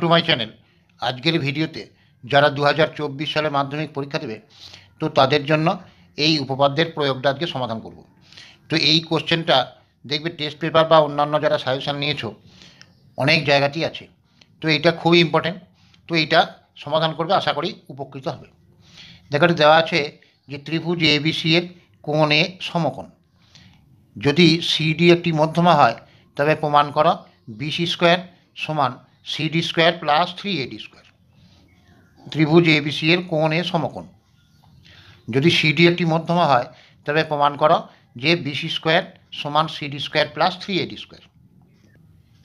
To my channel. আজকের ভিডিওতে যারা 2024 সালে মাধ্যমিক পরীক্ষা দেবে তো তাদের জন্য এই উপপাদ্যের প্রয়োগটা আজকে সমাধান করব। তো এই কোশ্চেনটা দেখবে টেস্ট পেপার বা অন্যান্য যারা সাজেশান নিয়েছো অনেক জায়গাতেই আছে, তো এইটা খুবই ইম্পর্টেন্ট। তো এইটা সমাধান করবে, আশা করি উপকৃত হবে। দেখো দেওয়া আছে যে ত্রিভুজ এবিসি এর কোণ এ সমকোণ, যদি সিডি একটি মধ্যমা হয় তবে প্রমাণ করো বিসি স্কোয়ার সমান CD square plus 3AD square. ত্রিভুজ এবিসি এর কোণ এ সমকোণ, যদি সিডি একটি মধ্যমা হয় তবে প্রমাণ করো যে বিসি স্কোয়ার সমান CD square plus 3AD square.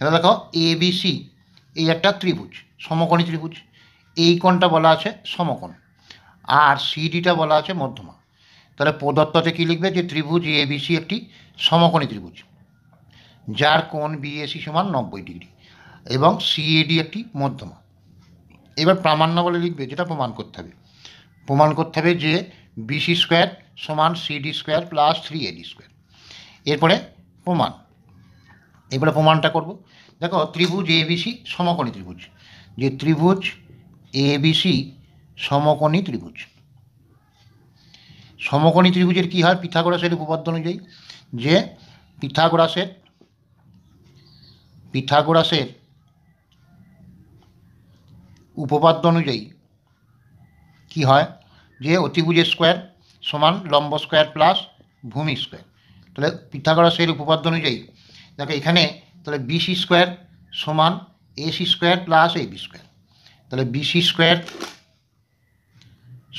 এটা দেখো এবিসি এই একটা ত্রিভুজ, সমকোণী ত্রিভুজ। এই কোণটা বলা আছে সমকোণ আর সিডিটা বলা আছে মধ্যমা। তাহলে প্রদত্ততে কী লিখবে যে ত্রিভুজ এবিসি একটি সমকোণী ত্রিভুজ যার কোণ বিএসি সমান 90 ডিগ্রি এবং সিএডি একটি মধ্যমা। এবার প্রামাণ্য বলে লিখবে, যেটা প্রমাণ করতে হবে। প্রমাণ করতে হবে যে বিসি স্কোয়ার সমান CD square plus 3AD square. এরপরে প্রমাণ, এবারে প্রমাণটা করব। দেখো ত্রিভুজ এবিসি সমকোণী ত্রিভুজ, যে ত্রিভুজ এবিসি সমকোণী ত্রিভুজ। সমকোণী ত্রিভুজের কী হয়? পিথাগোরাসের উপপাদ্য অনুযায়ী, যে পিথাগোরাসের উপপাদ্য অনুযায়ী কি হয় যে অতিভুজের স্কোয়ার সমান লম্ব স্কোয়ার প্লাস ভূমি স্কোয়ার। তাহলে পিথাগোরাসের উপপাদ্য অনুযায়ী দেখো এখানে তাহলে বিসি স্কোয়ার সমান AC square plus AB square. তাহলে বিসি স্কোয়ার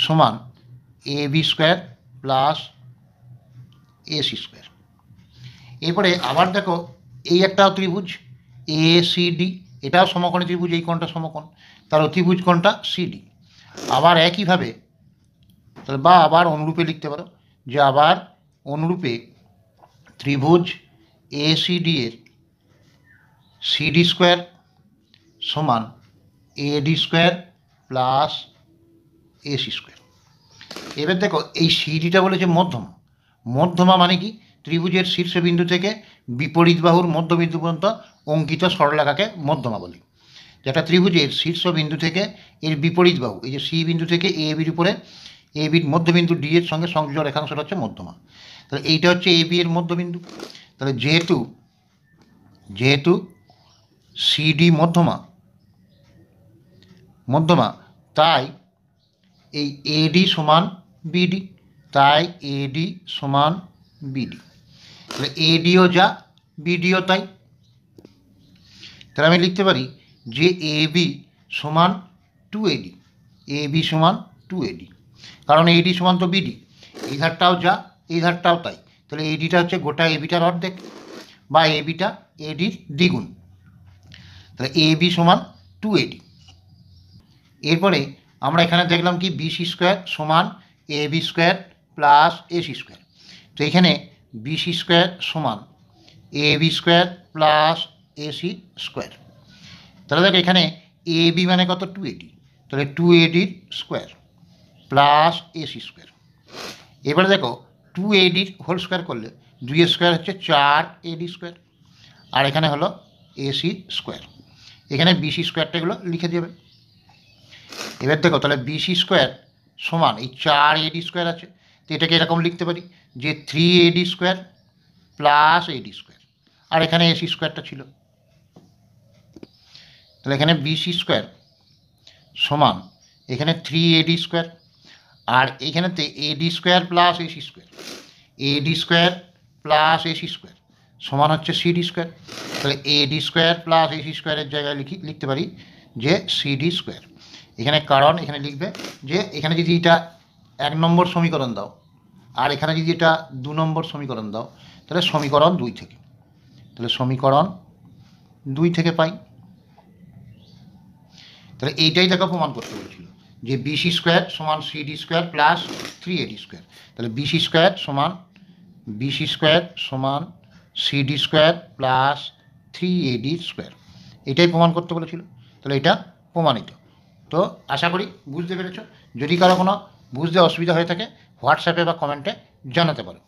সমান AB square plus AC square. এরপরে আবার দেখো এই একটাও ত্রিভুজ এসিডি, এটাও সমকোণী ত্রিভুজ, এই কোণটা সমকোণ, তার অতিভুজ কোণটা সিডি। আবার একইভাবে তাহলে বা আবার অনুরূপে লিখতে পারো, যে আবার অনুরূপে ত্রিভুজ এসিডি এর সিডি স্কোয়ার সমান এডি স্কোয়ার প্লাস এসি স্কোয়ার। এবার দেখো এই সিডিটা বলেছে মধ্যমা। মধ্যমা মানে কি? ত্রিভুজের শীর্ষবিন্দু থেকে বিপরীত বাহুর মধ্যবিন্দু পর্যন্ত অঙ্কিত সরলরেখাকে মধ্যমা বলি। যেটা ত্রিভুজের শীর্ষবিন্দু থেকে এর বিপরীত বাহু, এই যে সি বিন্দু থেকে এ বির উপরে এ বির মধ্যবিন্দু ডি এর সঙ্গে সংযোগ রেখাংশটা হচ্ছে মধ্যমা। তাহলে এইটা হচ্ছে এ বি এর মধ্যবিন্দু। তাহলে যেহেতু সিডি মধ্যমা তাই এই এডি সমান বিডি, তাই এডি সমান বিডি। তাহলে এডিও যা বিডিও তাই। তাহলে আমি লিখতে পারি যে এবি সমান 2AD, এবি সমান 2AD, কারণ এডি সমান তো বিডি, এই ধারটাও যা এই ধারটাও তাই। তাহলে এডিটা হচ্ছে গোটা এবিটার অর্ধেক বা এবিটা এডির দ্বিগুণ। তাহলে এবি সমান 2AD। এরপরে আমরা এখানে দেখলাম কি বিসি স্কোয়ার সমান AB square plus AC square. তো এখানে বিসি স্কোয়ার সমান AB square plus AC square. তাহলে দেখো এখানে এবি মানে কত? 2AD, তাহলে 2ADর স্কোয়ার প্লাস এসি স্কোয়ার। এবারে দেখো 2ADর হোল স্কোয়ার করলে 2 স্কোয়ার হচ্ছে 4AD স্কোয়ার, আর এখানে হলো এসি স্কোয়ার। এখানে বিসি স্কোয়ারটা এগুলো লিখে দেবে। এবার দেখো তাহলে বিসি স্কোয়ার সমান এই 4AD স্কোয়ার আছে, তো এটাকে এরকম লিখতে পারি যে 3AD square plus AD square, আর এখানে এসি স্কোয়ারটা ছিল। তাহলে এখানে বিসি স্কোয়ার সমান এখানে 3AD স্কোয়ার, আর এইখানেতে AD square plus AC square, AD square plus AC square সমান হচ্ছে সিডি স্কোয়ার। তাহলে এডি স্কোয়ার প্লাস এসি স্কোয়ারের জায়গায় লিখতে পারি যে সিডি স্কোয়ার। এখানে কারণ এখানে লিখবে যে এখানে যদি এটা 1 নম্বর সমীকরণ দাও আর এখানে যদি এটা 2 নম্বর সমীকরণ দাও, তাহলে সমীকরণ 2 থেকে, তাহলে সমীকরণ 2 থেকে পাই। তাহলে এইটাই তাকে প্রমাণ করতে বলেছিল যে বিসি স্কোয়ার সমান CD square plus 3AD square. তাহলে বিসি স্কোয়ার সমান CD square plus 3AD square, এটাই প্রমাণ করতে বলেছিল। তাহলে এটা প্রমাণিত। তো আশা করি বুঝতে পেরেছ। যদি কারো কোনো বুঝতে অসুবিধা হয়ে থাকে হোয়াটসঅ্যাপে বা কমেন্টে জানাতে পারো।